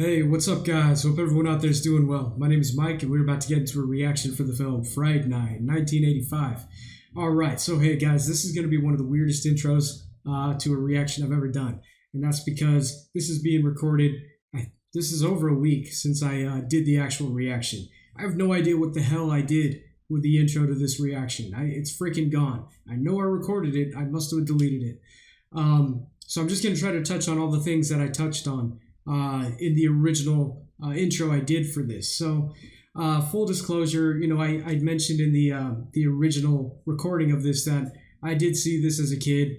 Hey, what's up guys? Hope everyone out there is doing well. My name is Mike and we're about to get into a reaction for the film Fright Night, 1985. Alright, so hey guys, this is going to be one of the weirdest intros to a reaction I've ever done. And that's because this is being recorded, this is over a week since I did the actual reaction. I have no idea what the hell I did with the intro to this reaction. It's freaking gone. I know I recorded it, I must have deleted it. So I'm just going to try to touch on all the things that I touched on in the original intro I did for this. So full disclosure, you know, I mentioned in the original recording of this that I did see this as a kid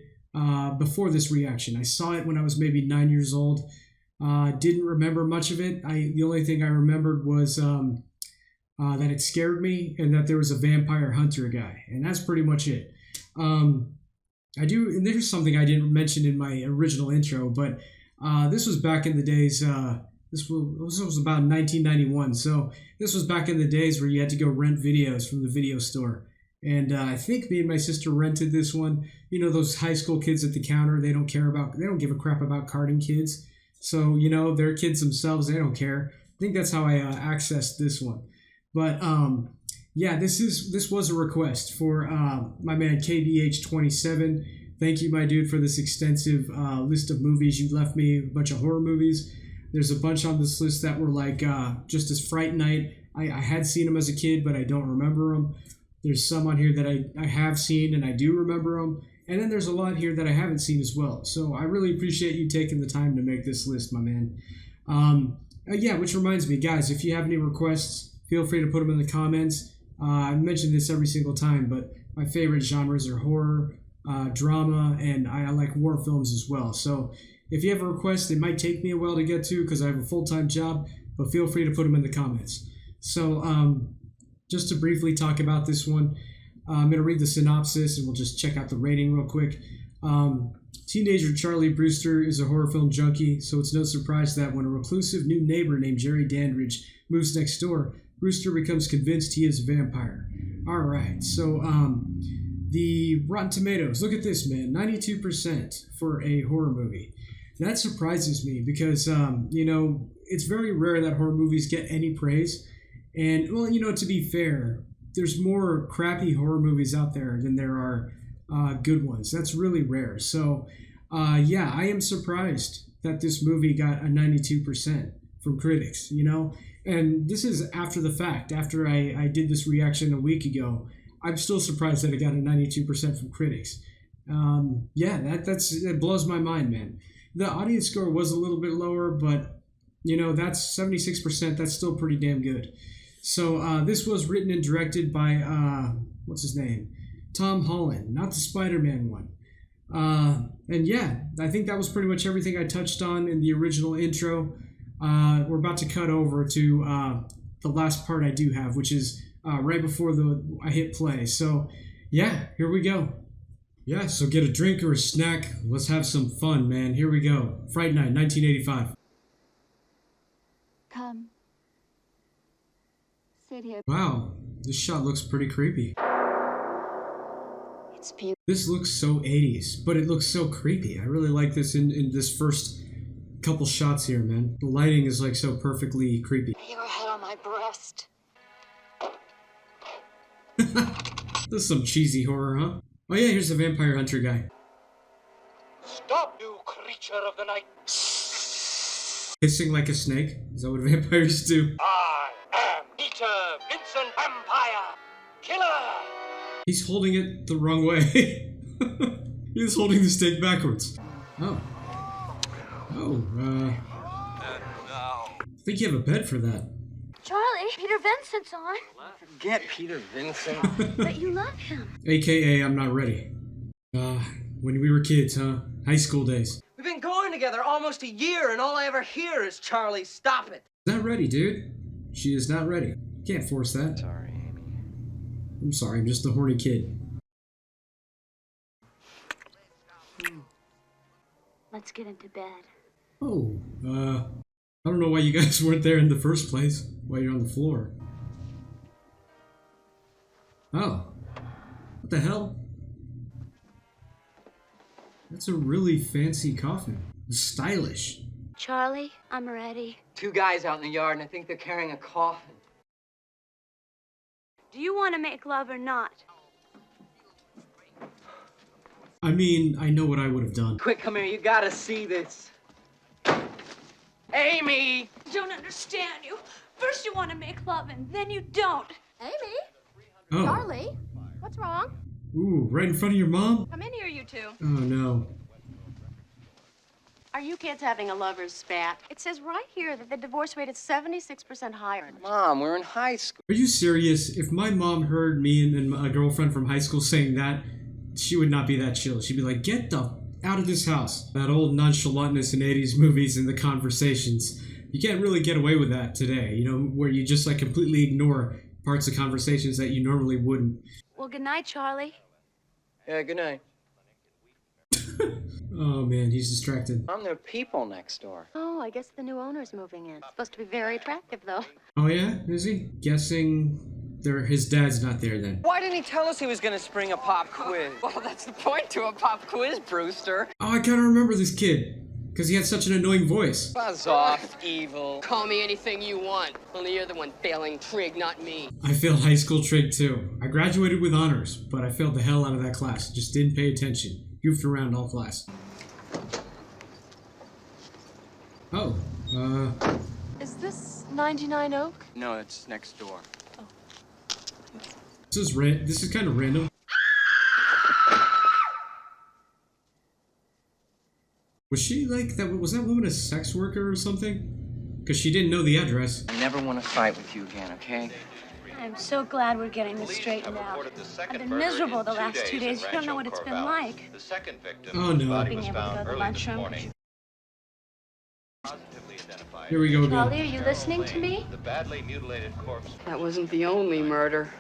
before this reaction. I saw it when I was maybe 9 years old. Didn't remember much of it. The only thing I remembered was that it scared me and that there was a vampire hunter guy, and that's pretty much it. I do, and there's something I didn't mention in my original intro, but this was back in the days, this was about 1991, so this was back in the days where you had to go rent videos from the video store. And I think me and my sister rented this one. You know, those high school kids at the counter, they don't give a crap about carding kids. So, you know, they're kids themselves, they don't care. I think that's how I accessed this one. But yeah, this was a request for my man KBH27. Thank you, my dude, for this extensive list of movies. You left me a bunch of horror movies. There's a bunch on this list that were like just as Fright Night. I had seen them as a kid, but I don't remember them. There's some on here that I have seen and I do remember them. And then there's a lot here that I haven't seen as well. So I really appreciate you taking the time to make this list, my man. Yeah, which reminds me, guys, if you have any requests, feel free to put them in the comments. I mention this every single time, but my favorite genres are horror, drama, and I like war films as well. So if you have a request, it might take me a while to get to because I have a full-time job, but feel free to put them in the comments. So just to briefly talk about this one, I'm going to read the synopsis and we'll just check out the rating real quick. Teenager Charlie Brewster is a horror film junkie, so it's no surprise that when a reclusive new neighbor named Jerry Dandridge moves next door, Brewster becomes convinced he is a vampire. Alright, so the Rotten Tomatoes, look at this, man, 92% for a horror movie. That surprises me because, you know, it's very rare that horror movies get any praise. And, well, you know, to be fair, there's more crappy horror movies out there than there are good ones. That's really rare. So, yeah, I am surprised that this movie got a 92% from critics, you know? And this is after the fact. After I did this reaction a week ago, I'm still surprised that it got a 92% from critics. Yeah, that blows my mind, man. The audience score was a little bit lower, but, you know, that's 76%. That's still pretty damn good. So this was written and directed by, what's his name? Tom Holland, not the Spider-Man one. And yeah, I think that was pretty much everything I touched on in the original intro. We're about to cut over to the last part I do have, which is right before I hit play. So yeah, here we go. Yeah, so get a drink or a snack. Let's have some fun, man. Here we go. Fright Night, 1985. Come. Sit here. Wow, this shot looks pretty creepy. It's beautiful. This looks so 80s, but it looks so creepy. I really like this in this first couple shots here, man. The lighting is like so perfectly creepy. Lay your head on my breast. This is some cheesy horror, huh? Oh yeah, here's the vampire hunter guy. Stop, you creature of the night! Hissing like a snake? Is that what vampires do? I am Peter Vincent Vampire Killer! He's holding it the wrong way. He's holding the stake backwards. Oh. Oh, I think you have a bed for that. Charlie, Peter Vincent's on. Forget Peter Vincent. But you love him. AKA, I'm not ready. When we were kids, huh? High school days. We've been going together almost a year, and all I ever hear is, Charlie, stop it. Not ready, dude. She is not ready. Can't force that. Sorry, Amy. I'm sorry, I'm just a horny kid. Let's get into bed. Oh, I don't know why you guys weren't there in the first place, while you're on the floor. Oh. What the hell? That's a really fancy coffin. Stylish. Charlie, I'm ready. Two guys out in the yard, and I think they're carrying a coffin. Do you want to make love or not? I mean, I know what I would have done. Quick, come here. You gotta see this. Amy! I don't understand you. First you want to make love and then you don't. Amy? Oh. Charlie? What's wrong? Ooh, right in front of your mom? Come in here, you two. Oh, no. Are you kids having a lover's spat? It says right here that the divorce rate is 76% higher. Mom, we're in high school. Are you serious? If my mom heard me and a girlfriend from high school saying that, she would not be that chill. She'd be like, get the out of this house. That old nonchalantness in 80s movies and the conversations. You can't really get away with that today, you know, where you just like completely ignore parts of conversations that you normally wouldn't. Well, good night, Charlie. Yeah, good night. Oh man, he's distracted. Mom, there are people next door. Oh, I guess the new owner's moving in. Supposed to be very attractive, though. Oh yeah? Is he? Guessing his dad's not there then. Why didn't he tell us he was gonna spring a pop quiz? Well, that's the point to a pop quiz, Brewster. Oh, I kinda remember this kid. Because he had such an annoying voice. Buzz off, evil. Call me anything you want. Only you're the one failing trig, not me. I failed high school trig too. I graduated with honors, but I failed the hell out of that class. Just didn't pay attention. Goofed around all class. Oh, Is this 99 Oak? No, it's next door. this is kind of random. Was she like that? Was that woman a sex worker or something? Because she didn't know the address. I never want to fight with you again, okay? I'm so glad we're getting this straightened out. I've been miserable the last 2 days. You don't know what it's been like. The second victim, Oh, no. body Being was able to found go to the early this lunchroom. morning. Positively identified. Here we go Charlie, again. are you listening to me? The badly mutilated corpse. That wasn't the only murder.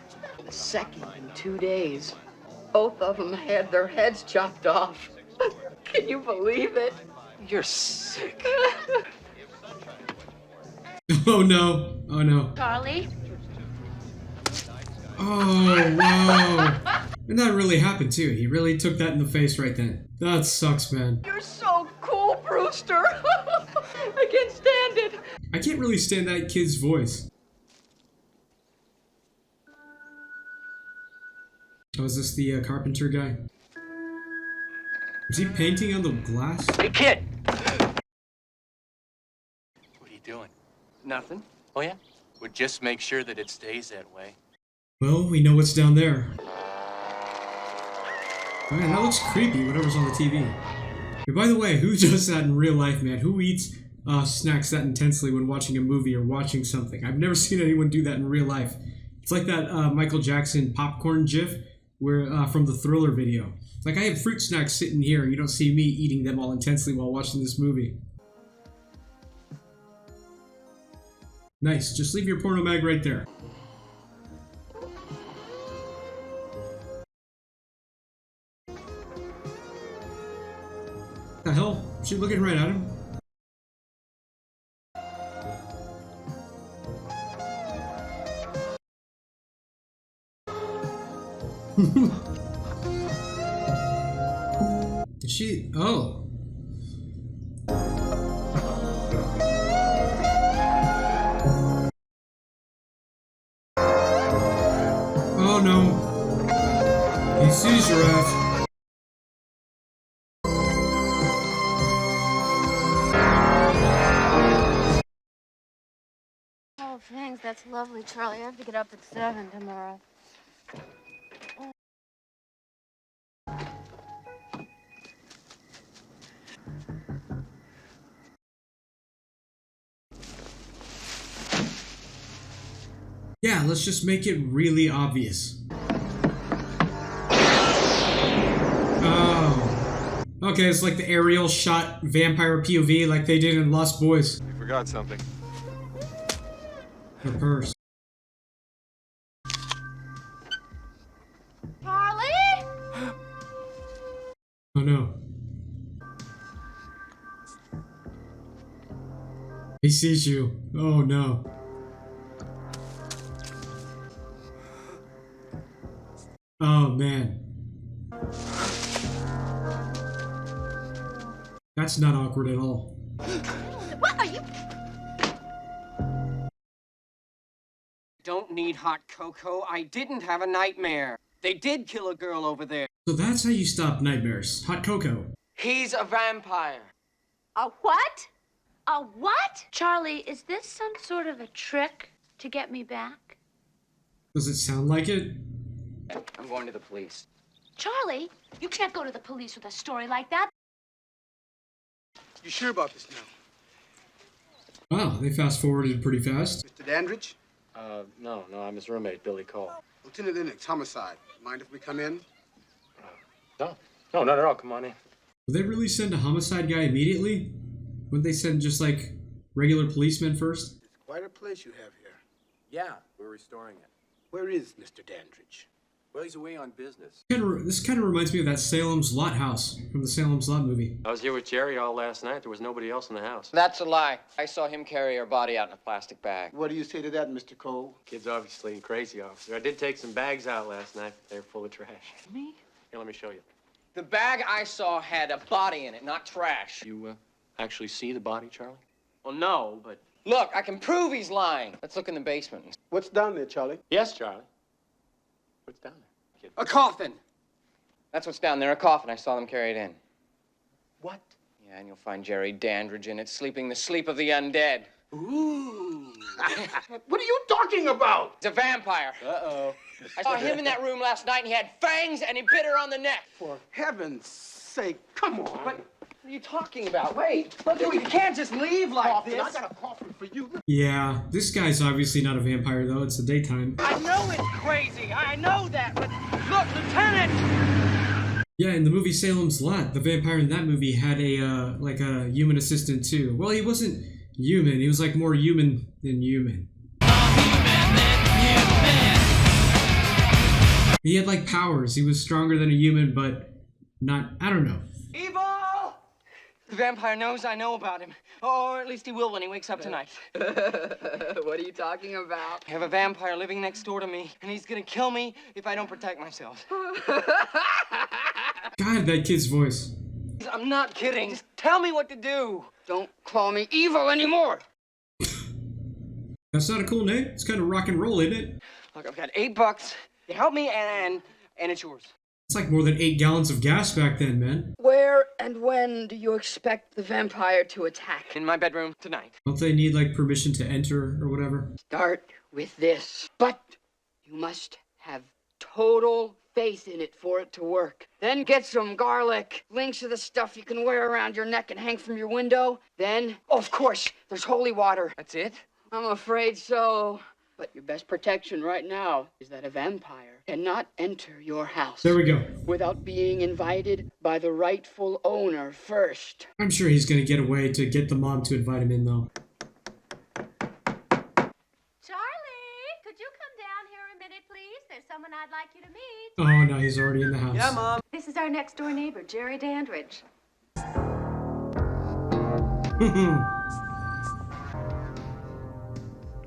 The second in 2 days. Both of them had their heads chopped off. Can you believe it? You're sick. Oh no! Oh no! Charlie? Oh wow! And that really happened too. He really took that in the face right then. That sucks, man. You're so cool, Brewster. I can't stand it. I can't really stand that kid's voice. Oh, is this the carpenter guy? Is he painting on the glass? Hey, kid! What are you doing? Nothing. Oh, yeah? Well, just make sure that it stays that way. Well, we know what's down there. Man, that looks creepy, whatever's on the TV. Hey, by the way, who does that in real life, man? Who eats snacks that intensely when watching a movie or watching something? I've never seen anyone do that in real life. It's like that Michael Jackson popcorn gif where from the Thriller video. It's like, I have fruit snacks sitting here. You don't see me eating them all intensely while watching this movie. Nice. Just leave your porno mag right there. The hell? She looking right at him? Is she? Oh. Oh no. He sees your ass. Oh, thanks. That's lovely, Charlie. I have to get up at 7 tomorrow. Yeah, let's just make it really obvious. Oh. Okay, it's like the aerial shot vampire POV like they did in Lost Boys. You forgot something. Her purse. Charlie? Oh no. He sees you. Oh no. Oh man. That's not awkward at all. What Don't need hot cocoa. I didn't have a nightmare. They did kill a girl over there. So that's how you stop nightmares. Hot cocoa. He's a vampire. A what? A what? Charlie, is this some sort of a trick to get me back? Does it sound like it? I'm going to the police. Charlie, you can't go to the police with a story like that. You sure about this now? Wow, they fast forwarded pretty fast. Mr. Dandridge? No, I'm his roommate, Billy Cole. Lieutenant Lennox, homicide. Mind if we come in? No, not at all. Come on in. Would they really send a homicide guy immediately? Wouldn't they send just like regular policemen first? It's quite a place you have here. Yeah, we're restoring it. Where is Mr. Dandridge? Well, he's away on business. This kind of reminds me of that Salem's Lot house from the Salem's Lot movie. I was here with Jerry all last night. There was nobody else in the house. That's a lie. I saw him carry her body out in a plastic bag. What do you say to that, Mr. Cole? Kid's obviously crazy, officer. I did take some bags out last night. They're full of trash. Me? Here, let me show you. The bag I saw had a body in it, not trash. You actually see the body, Charlie? Well, no, but... Look, I can prove he's lying. Let's look in the basement. What's down there, Charlie? Yes, Charlie. What's down there, kid? A coffin. That's what's down there, a coffin. I saw them carry it in. What? Yeah, and you'll find Jerry Dandridge in it, sleeping the sleep of the undead. Ooh. What are you talking about? He's a vampire. Uh-oh. I saw him in that room last night, and he had fangs, and he bit her on the neck. For heaven's sake, come on. What are you talking about? Wait, you can't just leave like Coffin. this. I got a coffin for you. Yeah, this guy's obviously not a vampire though. It's the daytime. I know it's crazy. I know that, but look, Lieutenant! Yeah, in the movie Salem's Lot, the vampire in that movie had a like a human assistant too. Well, he wasn't human. He was like more human than human. He had like powers. He was stronger than a human, but not. I don't know. Evil! The vampire knows I know about him. Or at least he will when he wakes up tonight. What are you talking about? I have a vampire living next door to me, and he's gonna kill me if I don't protect myself. God, that kid's voice. I'm not kidding. Just tell me what to do. Don't call me evil anymore. That's not a cool name. It's kind of rock and roll, isn't it? Look, I've got $8 to help me, and it's yours. It's like more than 8 gallons of gas back then, man. Where and when do you expect the vampire to attack? In my bedroom tonight. Don't they need like permission to enter or whatever? Start with this. But you must have total faith in it for it to work. Then get some garlic, links of the stuff you can wear around your neck and hang from your window. Then, oh, of course, there's holy water. That's it? I'm afraid so. But your best protection right now is that a vampire cannot enter your house. There we go. Without being invited by the rightful owner first. I'm sure he's gonna get a way to get the mom to invite him in, though. Charlie, could you come down here a minute, please? There's someone I'd like you to meet. Oh, no, he's already in the house. Yeah, Mom. This is our next door neighbor, Jerry Dandridge.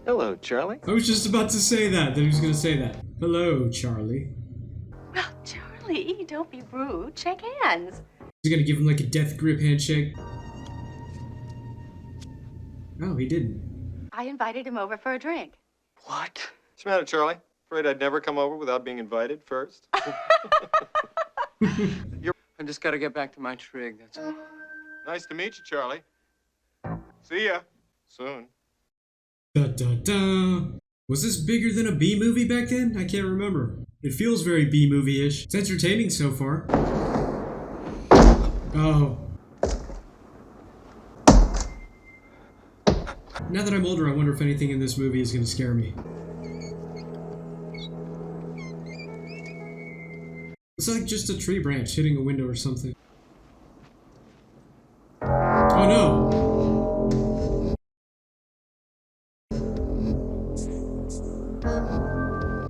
Hello, Charlie. I was just about to say that he was gonna say that. Hello, Charlie. Well, Charlie, don't be rude. Shake hands. He's gonna give him like a death grip handshake. Oh, he didn't. I invited him over for a drink. What? What's the matter, Charlie? Afraid I'd never come over without being invited first? I just gotta get back to my trig, that's all. Nice to meet you, Charlie. See ya. Soon. Da da da. Was this bigger than a B movie back then? I can't remember. It feels very B movie-ish. It's entertaining so far. Oh. Now that I'm older, I wonder if anything in this movie is gonna scare me. It's like just a tree branch hitting a window or something. Oh no!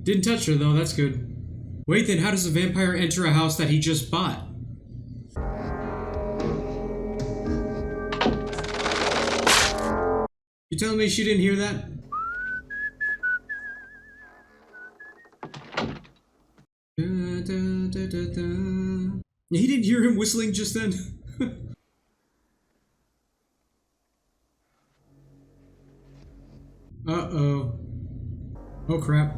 Didn't touch her though, that's good. Wait, then how does a vampire enter a house that he just bought? You telling me she didn't hear that? Da, da, da, da, da. He didn't hear him whistling just then? Uh-oh. Oh, crap.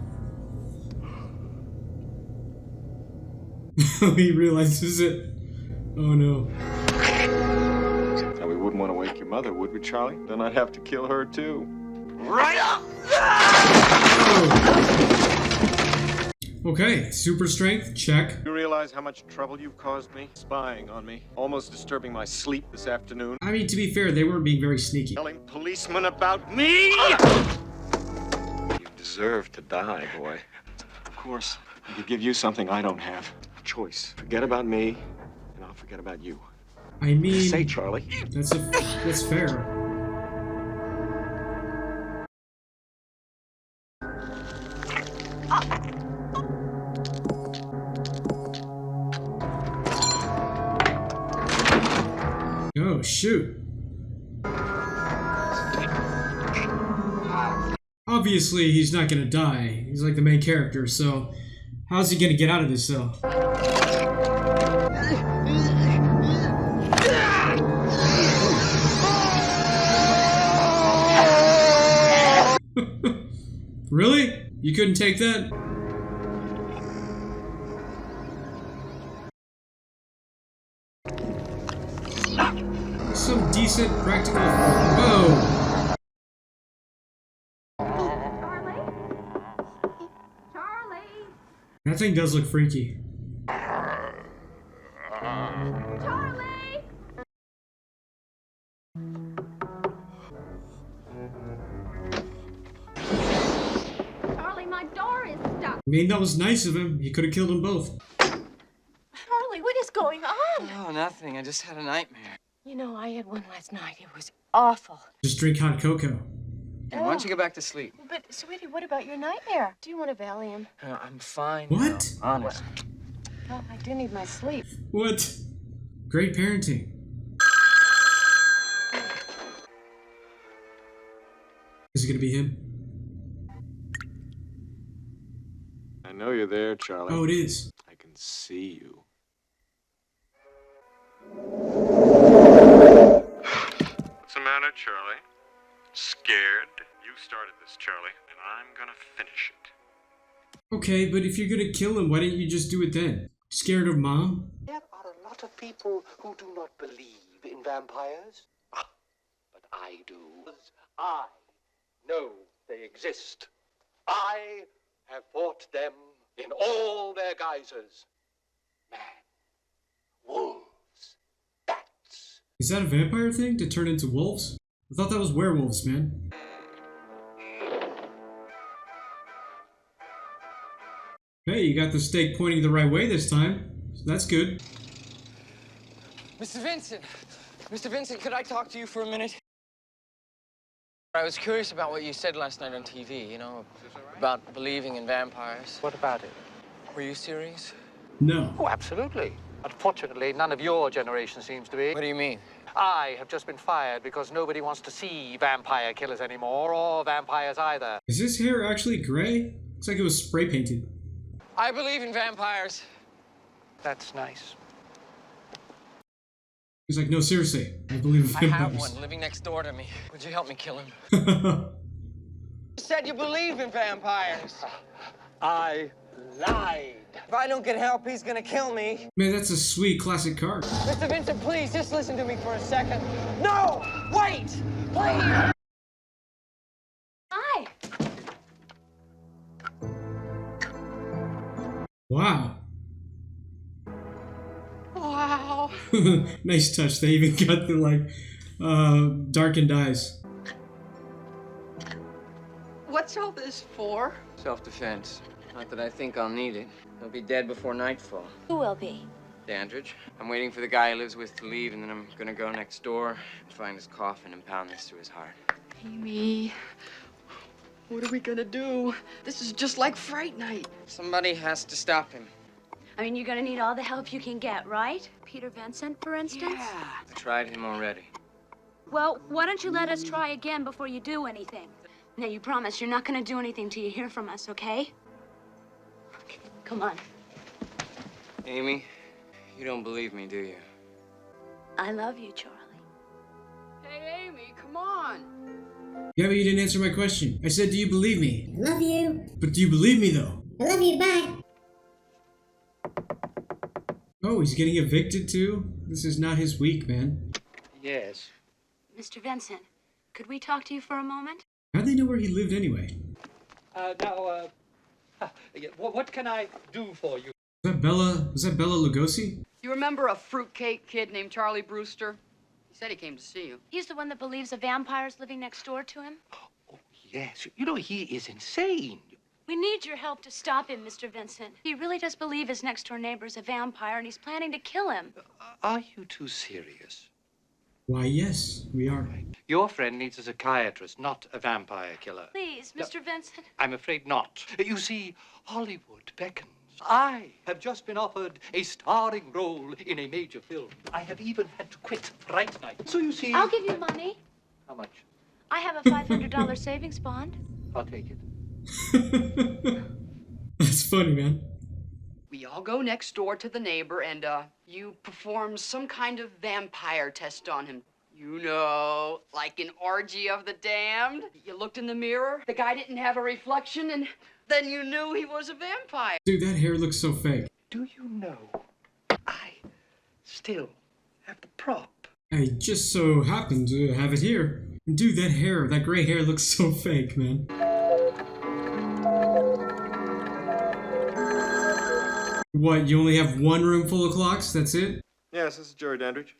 He realizes it. Oh, no. Now, we wouldn't want to wake your mother, would we, Charlie? Then I'd have to kill her, too. Right up! Okay, super strength, check. You realize how much trouble you've caused me? Spying on me, almost disturbing my sleep this afternoon. I mean, to be fair, they weren't being very sneaky. Telling policemen about me! You deserve to die, boy. Of course, I could give you something I don't have. A choice. Forget about me, and I'll forget about you. I mean... Say, Charlie. That's fair. Oh, shoot. Obviously, he's not gonna die. He's like the main character, so how's he gonna get out of this, though? Really? You couldn't take that? Some decent practical... Whoa! Charlie? Charlie? That thing does look freaky. Charlie? Charlie, my door is stuck. I mean, that was nice of him. He could have killed them both. Charlie, what is going on? Oh, nothing. I just had a nightmare. You know, I had one last night. It was awful. Just drink hot cocoa. Hey, why don't you go back to sleep? But, sweetie, what about your nightmare? Do you want a Valium? I'm fine. What? Now, honest. Well, I do need my sleep. What? Great parenting. Is it gonna be him? I know you're there, Charlie. Oh, it is. I can see you. What's the matter, Charlie? Scared? You started this, Charlie, and I'm gonna finish it. Okay, but if you're gonna kill him, why didn't you just do it then? Scared of Mom? There are a lot of people who do not believe in vampires. But I do. I know they exist. I have fought them in all their guises. Man, wolves, bats. Is that a vampire thing, to turn into wolves? I thought that was werewolves, man. Hey, you got the stake pointing the right way this time. So that's good. Mr. Vincent! Mr. Vincent, could I talk to you for a minute? I was curious about what you said last night on TV, you know, about believing in vampires. What about it? Were you serious? No. Oh, absolutely. Unfortunately, none of your generation seems to be. What do you mean? I have just been fired because nobody wants to see vampire killers anymore, or vampires either. Is his hair actually gray? Looks like it was spray painted. I believe in vampires. That's nice. He's like, no, seriously, I believe in I have vampires. one living next door to me. Would you help me kill him? You said you believe in vampires. I lied. If I don't get help, he's gonna kill me. Man, that's a sweet classic car. Mr. Vincent, please, just listen to me for a second. No! Wait! Please! Hi. Wow. Wow. Nice touch. They even got the, like, darkened eyes. What's all this for? Self-defense. Not that I think I'll need it. He'll be dead before nightfall. Who will be? Dandridge. I'm waiting for the guy he lives with to leave, and then I'm gonna go next door and find his coffin and pound this through his heart. Amy, what are we gonna do? This is just like Fright Night. Somebody has to stop him. I mean, you're gonna need all the help you can get, right? Peter Vincent, for instance? Yeah. I tried him already. Well, why don't you let us try again before you do anything? Now, you promise you're not gonna do anything till you hear from us, okay? Okay, come on. Amy, you don't believe me, do you? I love you, Charlie. Hey, Amy, come on. Yeah, but you didn't answer my question. I said, do you believe me? I love you. But do you believe me, though? I love you, bye. Oh, he's getting evicted, too? This is not his week, man. Yes. Mr. Vincent, could we talk to you for a moment? How'd they know where he lived anyway? What can I do for you? Was that Bella Lugosi? You remember a fruitcake kid named Charlie Brewster? He said he came to see you. He's the one that believes a vampire's living next door to him? Oh, yes. You know, he is insane. We need your help to stop him, Mr. Vincent. He really does believe his next-door neighbor's a vampire, and he's planning to kill him. Are you too serious? Why, yes, we are. Your friend needs a psychiatrist, not a vampire killer. Please, Mr. Vincent. I'm afraid not. You see, Hollywood beckons. I have just been offered a starring role in a major film. I have even had to quit Fright Night. So you see... I'll give you money. How much? I have a $500 savings bond. I'll take it. That's funny, man. We all go next door to the neighbor and, you perform some kind of vampire test on him. You know, like an orgy of the damned. You looked in the mirror, the guy didn't have a reflection, and then you knew he was a vampire. Dude, that hair looks so fake. Do you know, I still have the prop. I just so happen to have it here. Dude, that gray hair looks so fake, man. What, you only have one room full of clocks? That's it? Yes, this is Jerry Dandridge.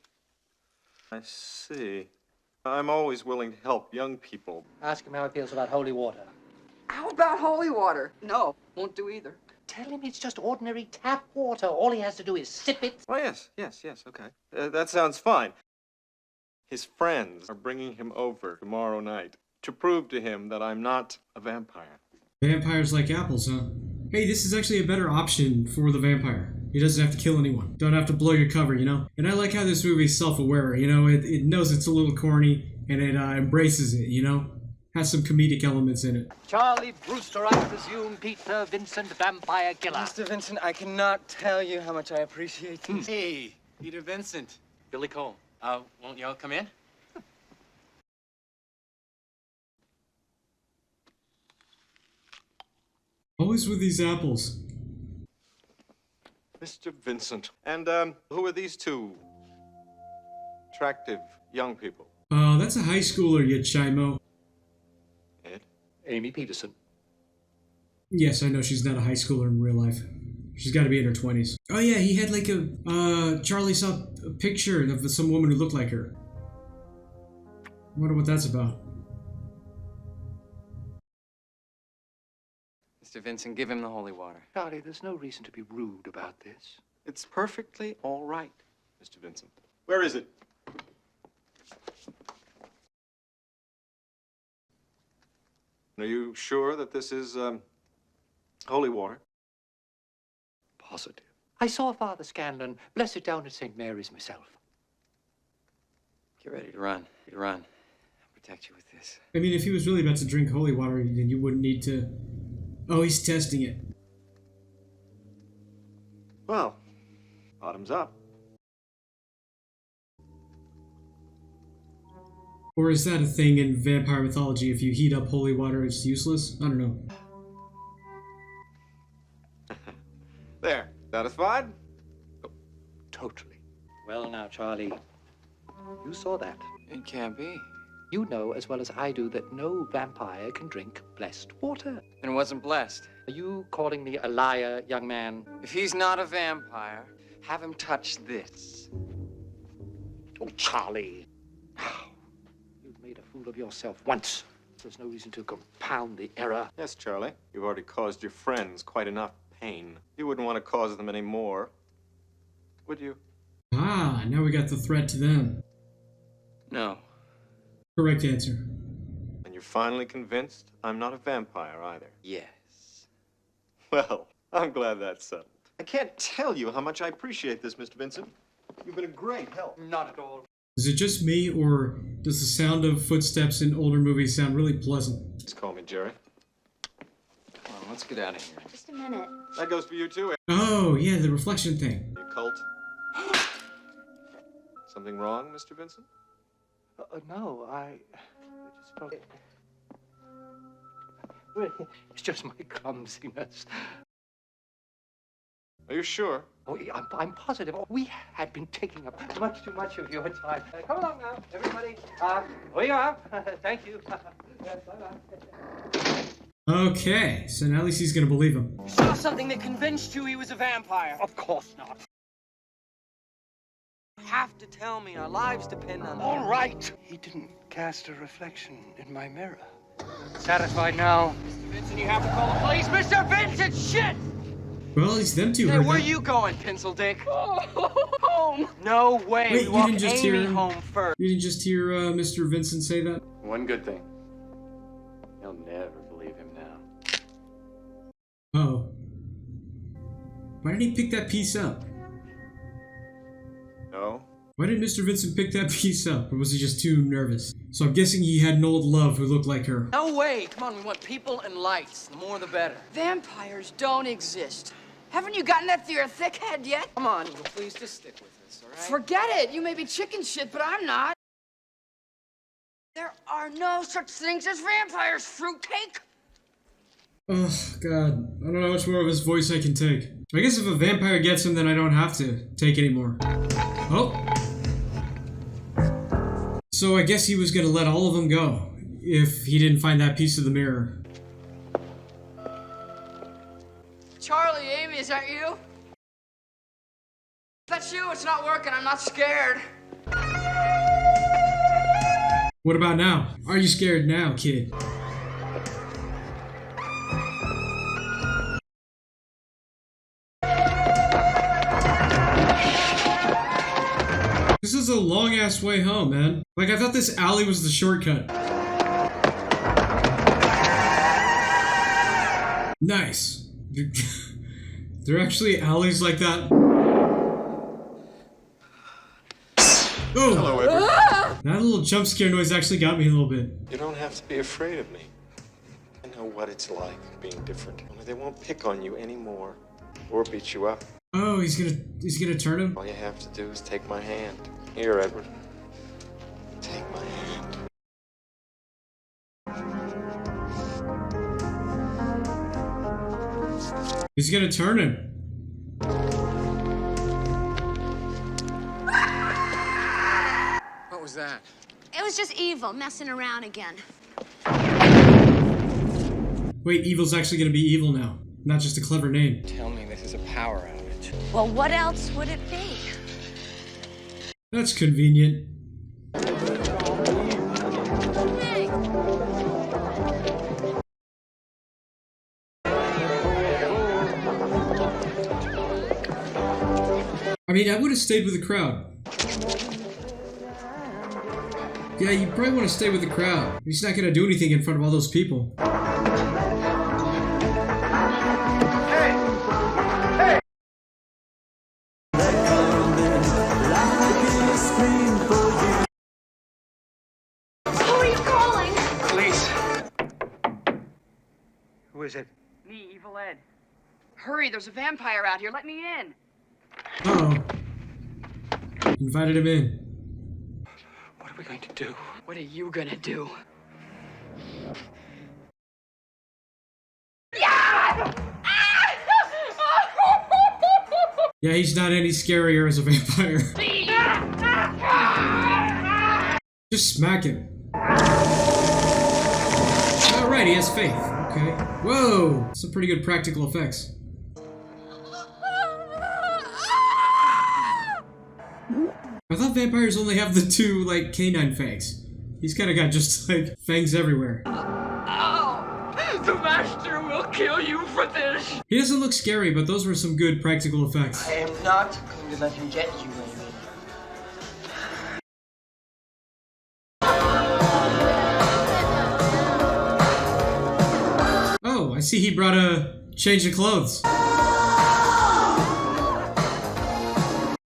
I see. I'm always willing to help young people. Ask him how he feels about holy water. How about holy water? No, won't do either. Tell him it's just ordinary tap water. All he has to do is sip it. Oh, yes, okay. That sounds fine. His friends are bringing him over tomorrow night to prove to him that I'm not a vampire. Vampires like apples, huh? Hey, this is actually a better option for the vampire. He doesn't have to kill anyone. Don't have to blow your cover, you know? And I like how this movie is self-aware, you know? It knows it's a little corny, and it embraces it, you know? Has some comedic elements in it. Charlie Brewster, I presume, Peter Vincent, vampire killer. Mr. Vincent, I cannot tell you how much I appreciate this. Hey, Peter Vincent. Billy Cole. Won't y'all come in? Always with these apples. Mr. Vincent. And, who are these two attractive young people? That's a high schooler, you chimo. Ed? Amy Peterson. Yes, I know she's not a high schooler in real life. She's got to be in her 20s. Oh yeah, he had like Charlie saw a picture of some woman who looked like her. I wonder what that's about. Mr. Vincent, give him the holy water. Charlie, there's no reason to be rude about this. It's perfectly all right, Mr. Vincent. Where is it? Are you sure that this is, holy water? Positive. I saw Father Scanlon bless it down at St. Mary's myself. Get ready to run. Run. I'll protect you with this. I mean, if he was really about to drink holy water, then you wouldn't need to... Oh, he's testing it. Well, bottoms up. Or is that a thing in vampire mythology? If you heat up holy water, it's useless? I don't know. There. Satisfied? Oh, totally. Well, now, Charlie, you saw that. It can't be. You know as well as I do that no vampire can drink blessed water. And it wasn't blessed. Are you calling me a liar, young man? If he's not a vampire, have him touch this. Oh, Charlie. You've made a fool of yourself once. There's no reason to compound the error. Yes, Charlie. You've already caused your friends quite enough pain. You wouldn't want to cause them any more, would you? Ah, now we got the threat to them. No. Correct answer. And you're finally convinced I'm not a vampire either? Yes. Well, I'm glad that's settled. I can't tell you how much I appreciate this, Mr. Vincent. You've been a great help. Not at all. Is it just me, or does the sound of footsteps in older movies sound really pleasant? Just call me Jerry. Come on, let's get out of here. Just a minute. That goes for you, too. Oh, yeah, the reflection thing. You cult? Something wrong, Mr. Vincent? No, I just felt... It's just my clumsiness. Are you sure? Oh, I'm positive. We had been taking up much too much of your time. Come along now, everybody. Here you are. Thank you. Yes, bye-bye. Okay, so now at least he's gonna believe him. You saw something that convinced you he was a vampire. Of course not. You have to tell me. Our lives depend on All right. He didn't cast a reflection in my mirror. Satisfied now? Mr. Vincent, you have to call the police. Mr. Vincent, shit! Well, at least them two Hey, heard where that. you going, Pencil Dick? Home. No way. Wait, We you walk didn't just hear Amy him? home first. You didn't just hear Mr. Vincent say that? One good thing. He'll never believe him now. Oh. Why didn't he pick that piece up? No. Why didn't Mr. Vincent pick that piece up? Or was he just too nervous? So I'm guessing he had an old love who looked like her. No way. Come on, we want people and lights. The more the better. Vampires don't exist. Haven't you gotten that through your thick head yet? Come on, Eagle, please just stick with us, all right? Forget it. You may be chicken shit, but I'm not. There are no such things as vampires, fruitcake. Oh, God. I don't know how much more of his voice I can take. I guess if a vampire gets him, then I don't have to take anymore. Oh. So I guess he was gonna let all of them go if he didn't find that piece of the mirror. Charlie, Amy, is that you? That's you. It's not working. I'm not scared. What about now? Are you scared now, kid? This is a long-ass way home, man. Like, I thought this alley was the shortcut. Nice. There are actually alleys like that. Oh! Hello, Edward. That little jump scare noise actually got me a little bit. You don't have to be afraid of me. I know what it's like being different. Only they won't pick on you anymore or beat you up. Oh, he's gonna turn him? All you have to do is take my hand. Here, Edward. Take my hand. He's gonna turn him. What was that? It was just evil messing around again. Wait, evil's actually gonna be evil now. Not just a clever name. Tell me this is a power outage. Well, what else would it be? That's convenient. Hey. I mean, I would have stayed with the crowd. Yeah, you probably want to stay with the crowd. He's not gonna do anything in front of all those people. Who are you calling? Police. Who is it? Me, Evil Ed. Hurry, there's a vampire out here. Let me in. Uh-oh. Invited him in. What are we going to do? What are you gonna do? Yeah, he's not any scarier as a vampire. Just smack him. Alright, he has faith. Okay. Whoa! Some pretty good practical effects. I thought vampires only have the two, like, canine fangs. He's kinda got just, like, fangs everywhere. The master will kill you for this. He doesn't look scary, but those were some good practical effects. I am not going to let him get you, Amy. Oh, I see he brought a change of clothes.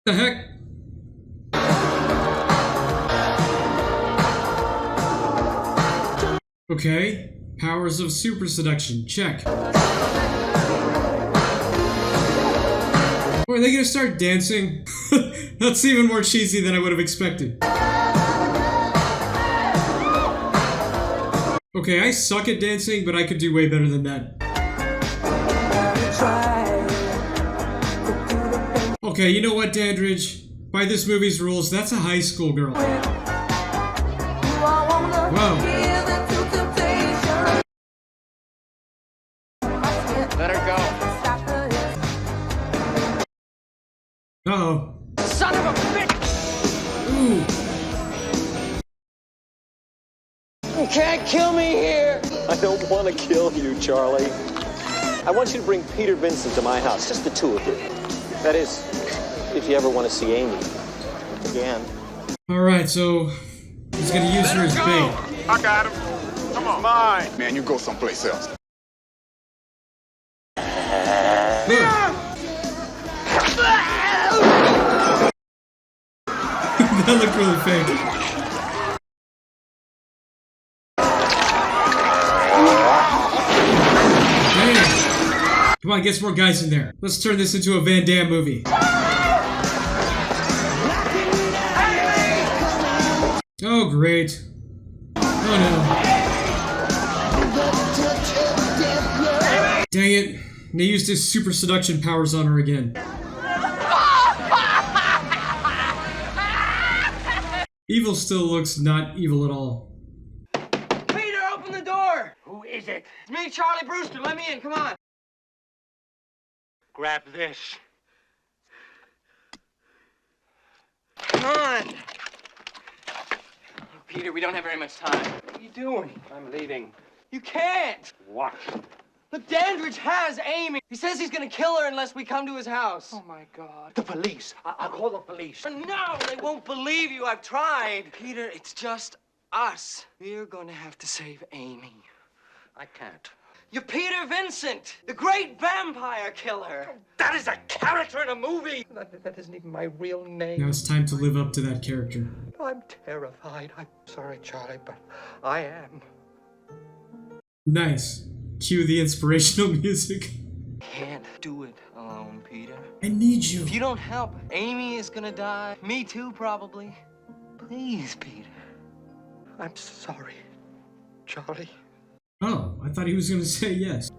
The heck? Okay. Powers of super seduction. Check. Oh, are they gonna start dancing? That's even more cheesy than I would have expected. Okay, I suck at dancing, but I could do way better than that. Okay, you know what, Dandridge? By this movie's rules, that's a high school girl. Whoa. Let her go. Uh-oh. Son of a bitch! Ooh. You can't kill me here! I don't want to kill you, Charlie. I want you to bring Peter Vincent to my house, just the two of you. That is, if you ever want to see Amy again. Alright, so he's gonna use her as bait. I got him. Come on. Mine. Man, you go someplace else. That looked really fake. Damn. Come on, get some more guys in there. Let's turn this into a Van Damme movie. Oh, great. Oh, no. Dang it. They used his super seduction powers on her again. Evil still looks not evil at all. Peter, open the door! Who is it? It's me, Charlie Brewster. Let me in. Come on. Grab this. Come on. Peter, we don't have very much time. What are you doing? I'm leaving. You can't. What? Look, Dandridge has Amy. He says he's gonna kill her unless we come to his house. Oh, my God. The police. I'll call the police. No, they won't believe you. I've tried. Peter, it's just us. We're gonna have to save Amy. I can't. You're Peter Vincent, the great vampire killer. That is a character in a movie. That isn't even my real name. Now it's time to live up to that character. I'm terrified. I'm sorry, Charlie, but I am. Nice. Cue the inspirational music. Can't do it alone, Peter. I need you. If you don't help, Amy is gonna die. Me too, probably. Please, Peter. I'm sorry, Charlie. Oh, I thought he was gonna say yes.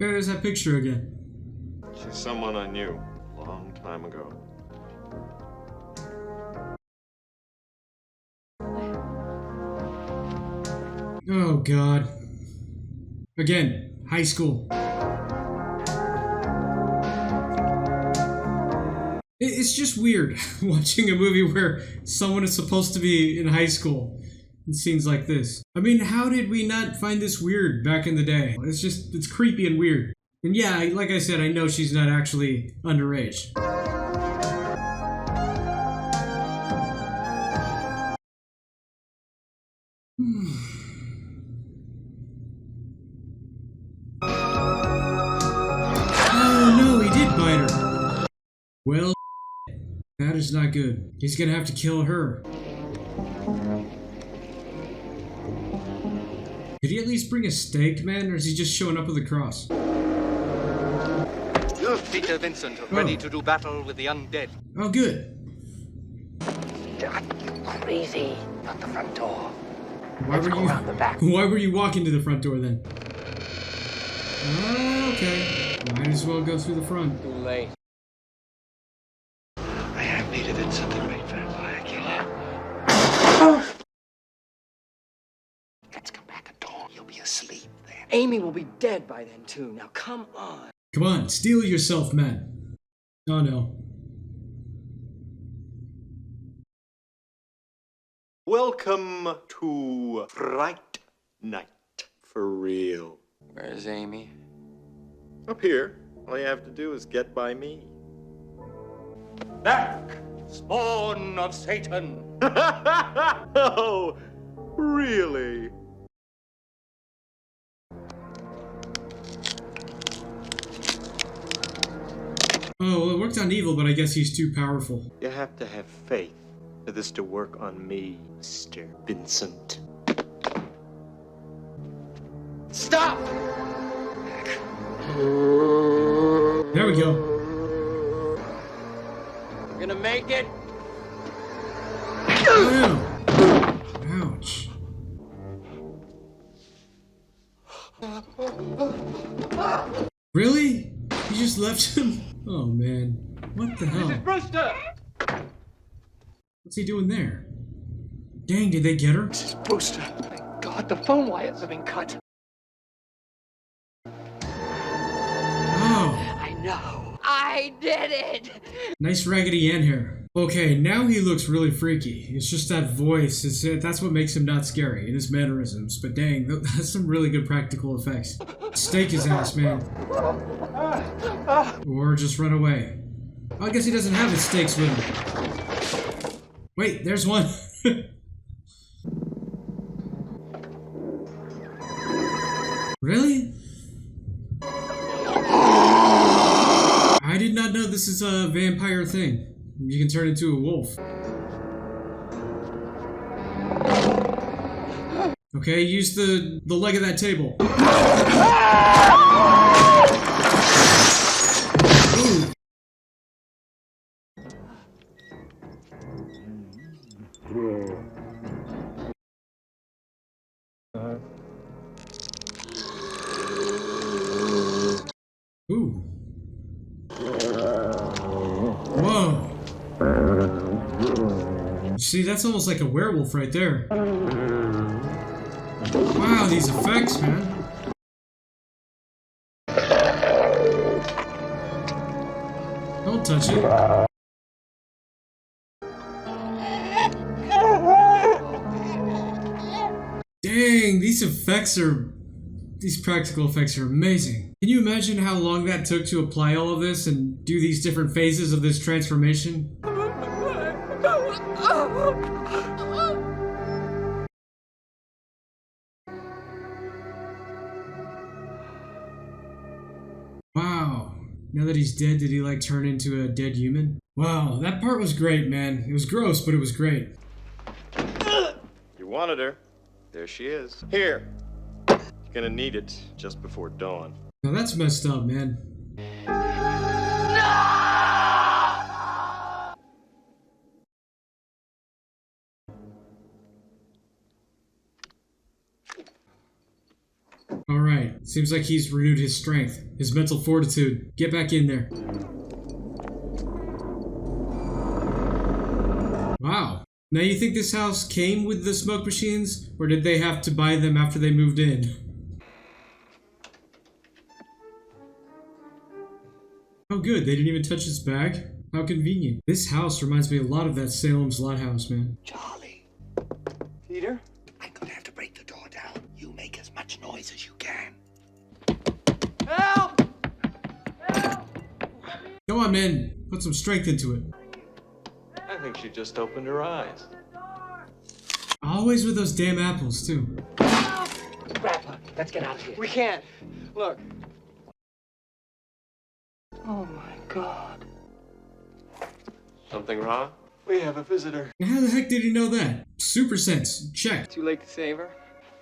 There's that picture again. She's someone I knew a long time ago. Oh, God. Again, high school. It's just weird watching a movie where someone is supposed to be in high school in scenes like this. I mean, how did we not find this weird back in the day? It's creepy and weird. And yeah, like I said, I know she's not actually underage. Oh no, he did bite her. Well, that is not good. He's gonna have to kill her. Did he at least bring a stake, man, or is he just showing up with a cross? Peter Vincent, ready to do battle with the undead. Oh, good. God, you crazy. Not the front door. Why Let's go around the back. Why were you walking to the front door then? Okay. Might as well go through the front. Too late. I am Peter Vincent, the great vampire killer. Let's come back at dawn. You'll be asleep then. Amy will be dead by then, too. Now, come on. Come on, steel yourself, man. Oh no. Welcome to Fright Night. For real. Where's Amy? Up here. All you have to do is get by me. Back, spawn of Satan. Oh, really? Oh, well, it worked on evil, but I guess he's too powerful. You have to have faith for this to work on me, Mr. Vincent. Stop! There we go. We're gonna make it. Oh, Really? You just left him? Oh man. What the hell? Mrs. Brewster! What's he doing there? Dang, did they get her? Mrs. Brewster. Thank God, the phone wires have been cut. Oh. I know. I did it! Nice Raggedy Ann hair. Okay, now he looks really freaky. It's just that voice. That's what makes him not scary, and his mannerisms. But dang, that's some really good practical effects. Stake his ass, man. Or just run away. Oh, I guess he doesn't have his stakes with him. Wait, there's one. Really? I did not know this is a vampire thing. You can turn into a wolf. Okay, use the leg of that table. Ooh. Ooh. Whoa. See, that's almost like a werewolf right there. Wow, these effects, man. Don't touch it. Dang, these practical effects are amazing. Can you imagine how long that took to apply all of this and do these different phases of this transformation? Wow. Now that he's dead, did he like turn into a dead human? Wow, that part was great, man. It was gross, but it was great. You wanted her. There she is. Here. You're gonna need it just before dawn. Now that's messed up, man. Alright, seems like he's renewed his strength, his mental fortitude. Get back in there. Wow. Now you think this house came with the smoke machines, or did they have to buy them after they moved in? Oh good, they didn't even touch his bag? How convenient. This house reminds me a lot of that Salem's Lot house, man. Charlie, Peter? I'm gonna have to break the door down. You make as much noise as you can. Help! Come on, man. Put some strength into it. I think she just opened her eyes. Always with those damn apples, too. Grab her. Let's get out of here. We can't. Look. Oh my God. Something wrong? We have a visitor. Now, how the heck did he know that? Super sense. Check. Too late to save her?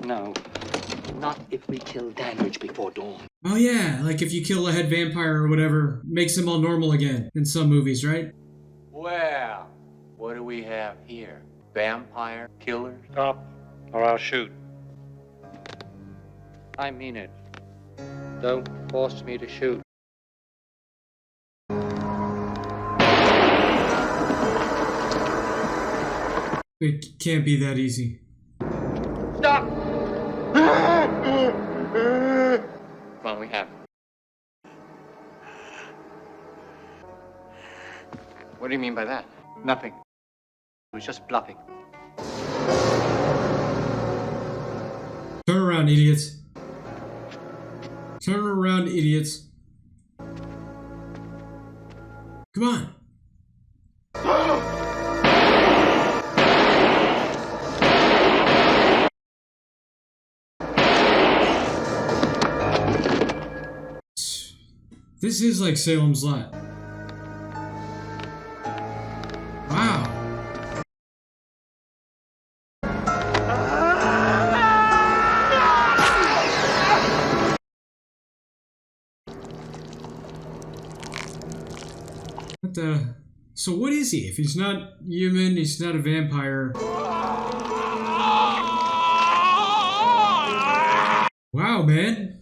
No. Not if we kill Dandridge before dawn. Oh yeah, like if you kill a head vampire or whatever, makes him all normal again in some movies, right? Well, what do we have here? Vampire killers? Stop, or I'll shoot. I mean it. Don't force me to shoot. It can't be that easy. Stop! Come on, we have it. What do you mean by that? Nothing. It was just bluffing. Turn around, idiots. Turn around, idiots. Come on. This is like Salem's Lot. Wow. What the? So what is he? If he's not human, he's not a vampire. Wow, man.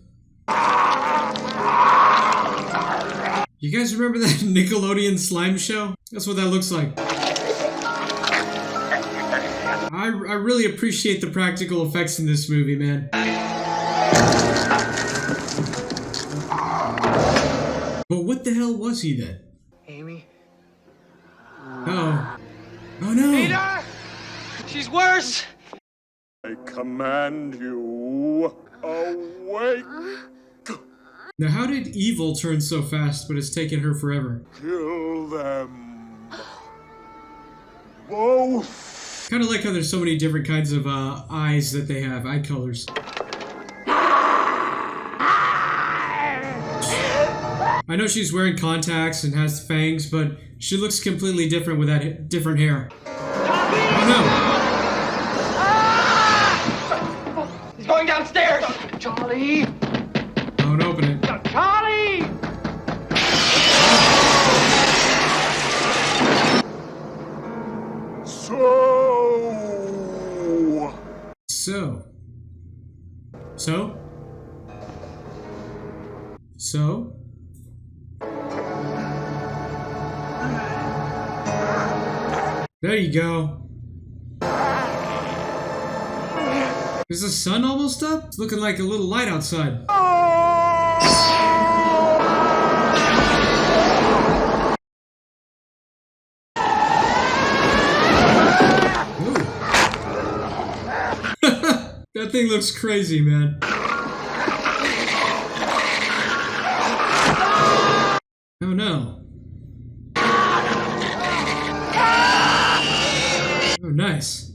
You guys remember that Nickelodeon slime show? That's what that looks like. I really appreciate the practical effects in this movie, man. But what the hell was he then? Amy? Oh. Oh no! Peter! She's worse! I command you, awake! Now how did evil turn so fast, but it's taken her forever? Kill them. Both. Kind of like how there's so many different kinds of eyes that they have, eye colors. I know she's wearing contacts and has fangs, but she looks completely different with that different hair. Oh no! He's going downstairs! Charlie! Don't open it. Charlie! So? There you go. Is the sun almost up? It's looking like a little light outside. That thing looks crazy, man. Oh no. Oh, nice.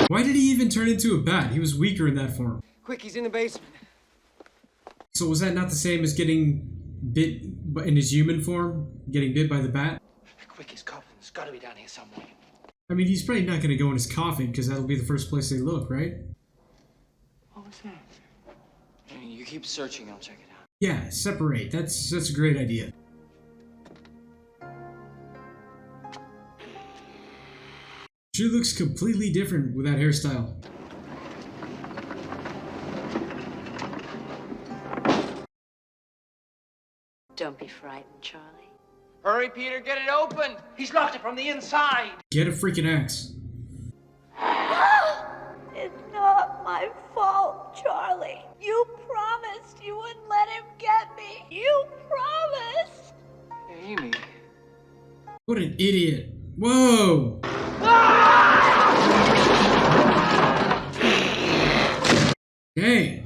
Why did he even turn into a bat? He was weaker in that form. Quick, he's in the basement. So was that not the same as getting bit in his human form? Getting bit by the bat? Quick, his coffin's gotta be down here somewhere. I mean, he's probably not going to go in his coffin because that'll be the first place they look, right? What was that? You keep searching, I'll check it out. Yeah, separate. That's a great idea. She looks completely different with that hairstyle. Don't be frightened, Charlie. Hurry, Peter, get it open! He's locked it from the inside! Get a freaking axe. It's not my fault, Charlie. You promised you wouldn't let him get me. You promised. Amy. What an idiot. Whoa! Dang.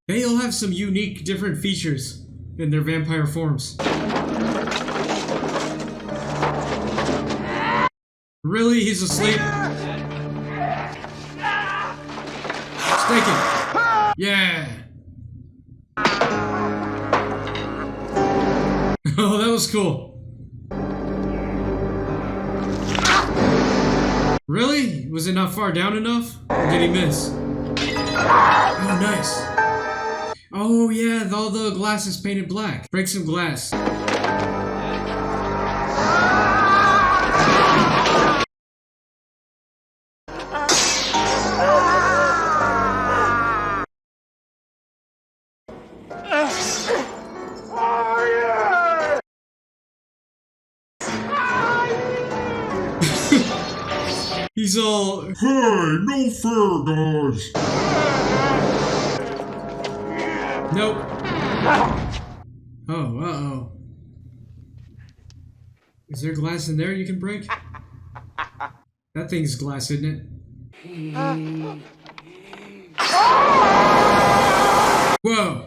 They all have some unique, different features in their vampire forms. Really? He's asleep? Stake him. Yeah. Oh, that was cool. Really? Was it not far down enough? Or did he miss? Oh, nice. Oh, yeah, all the glass is painted black. Break some glass. He's all, hey, no fair, guys. Nope. Oh, uh-oh. Is there glass in there you can break? That thing's glass, isn't it? Whoa.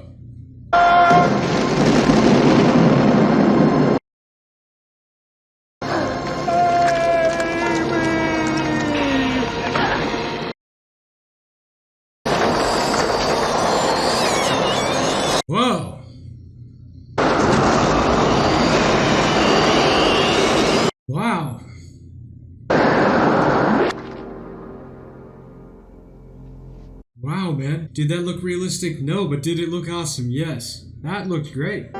Whoa! Wow! Wow, man. Did that look realistic? No, but did it look awesome? Yes. That looked great.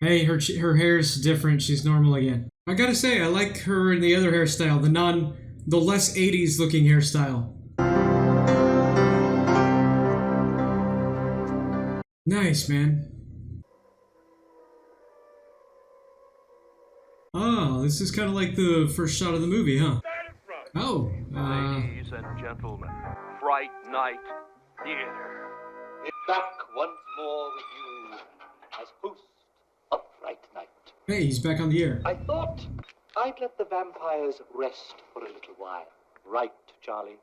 Hey, her hair's different. She's normal again. I gotta say, I like her in the other hairstyle, the less 80s looking hairstyle. Nice, man. Oh, this is kind of like the first shot of the movie, huh? Oh, Ladies and gentlemen, Fright Night Theater. Back once more with you as host of Fright Night. Hey, he's back on the air. I thought I'd let the vampires rest for a little while. Right, Charlie?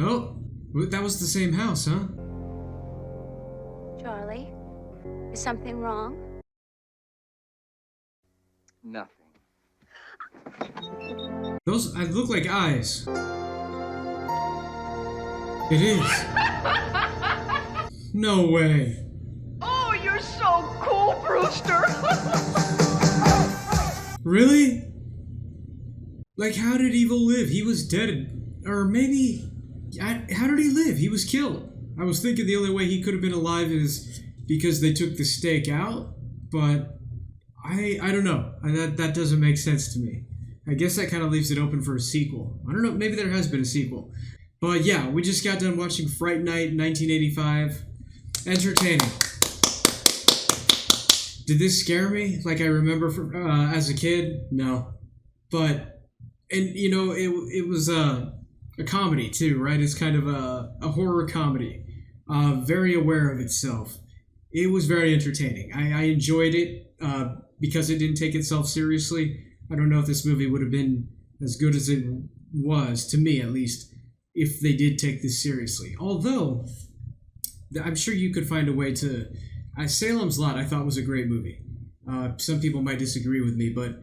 Oh, that was the same house, huh? Charlie, is something wrong? Nothing. Those look like eyes. It is. No way. Oh, you're so cool, Brewster! Really? Like, how did Evil live? He was dead. Or maybe... how did he live? He was killed. I was thinking the only way he could have been alive is because they took the stake out, but I don't know. That doesn't make sense to me. I guess that kind of leaves it open for a sequel. I don't know, maybe there has been a sequel. But yeah, we just got done watching Fright Night 1985. Entertaining. Did this scare me like I remember as a kid? No. But, and you know, it was a comedy too, right? It's kind of a horror comedy. Very aware of itself. It was very entertaining. I enjoyed it because it didn't take itself seriously. I don't know if this movie would have been as good as it was, to me at least, if they did take this seriously. Although, I'm sure you could find a way to... Salem's Lot I thought was a great movie. Some people might disagree with me, but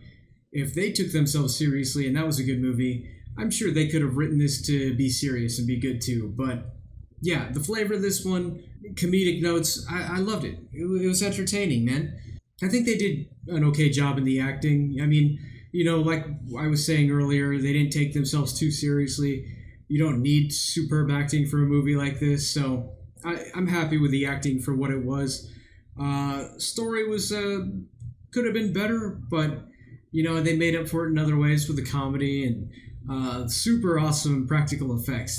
if they took themselves seriously and that was a good movie, I'm sure they could have written this to be serious and be good too. But yeah, the flavor of this one, comedic notes, I loved it. It was entertaining, man. I think they did an okay job in the acting. I mean, you know, like I was saying earlier, they didn't take themselves too seriously. You don't need superb acting for a movie like this, so I'm happy with the acting for what it was. Story was could have been better, but you know, they made up for it in other ways with the comedy and super awesome practical effects.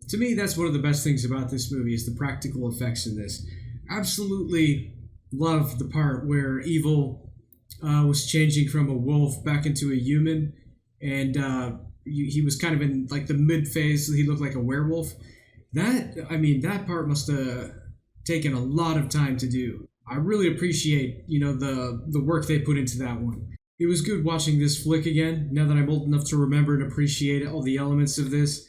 To me, that's one of the best things about this movie is the practical effects in this. Absolutely love the part where Evil was changing from a wolf back into a human, and he was kind of in like the mid phase. He looked like a werewolf. That part must have taken a lot of time to do. I really appreciate, you know, the work they put into that one. It was good watching this flick again, now that I'm old enough to remember and appreciate all the elements of this.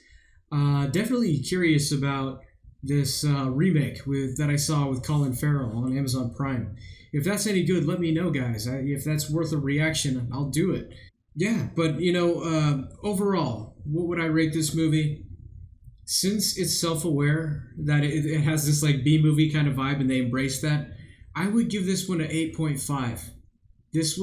Definitely curious about this remake that I saw with Colin Farrell on Amazon Prime. If that's any good, let me know, guys. If that's worth a reaction, I'll do it. Yeah, but, you know, overall, what would I rate this movie? Since it's self-aware that it has this like B-movie kind of vibe and they embrace that, I would give this one an 8.5. It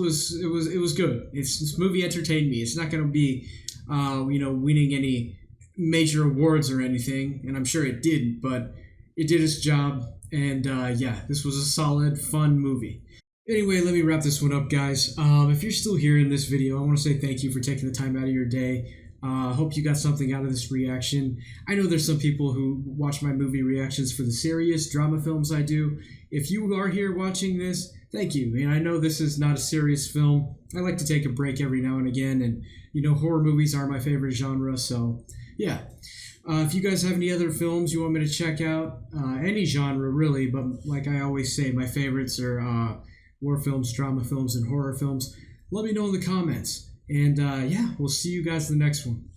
was good. This movie entertained me. It's not going to be, you know, winning any major awards or anything, and I'm sure it didn't, but it did its job, and yeah, this was a solid, fun movie. Anyway, let me wrap this one up, guys. If you're still here in this video, I want to say thank you for taking the time out of your day. Hope you got something out of this reaction. I know there's some people who watch my movie reactions for the serious drama films I do. If you are here watching this, thank you. And I know this is not a serious film. I like to take a break every now and again, and you know, horror movies are my favorite genre, so yeah. If you guys have any other films you want me to check out, any genre really, but like I always say, my favorites are war films, drama films, and horror films. Let me know in the comments. And yeah, we'll see you guys in the next one.